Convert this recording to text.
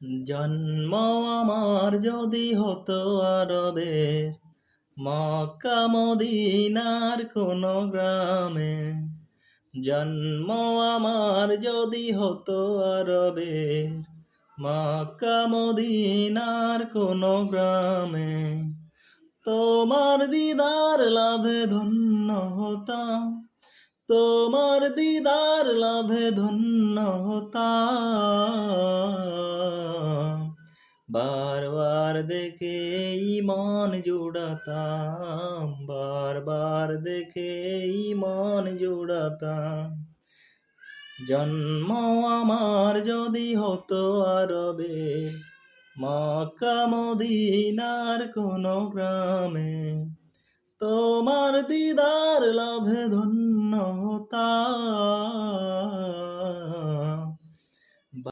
জন্ম আমার যদি হতো আরবের মক্কা মদিনার কোন গ্রামে, জন্ম আমার যদি হতো আরবের মক্কা মদিনার কোন গ্রামে, তোমার দিদার লাভে ধন্য হতাম, তোমার দিদার লাভে ধন্য হতাম। বারবার দেখে মন জুড়াতাম, বারবার দেখে মন জুড়াতাম। জন্ম আমার যদি হতো আরবে মক্কা মদিনার কোন গ্রামে, তোমার দিদার লাভে ধন্য হতাম।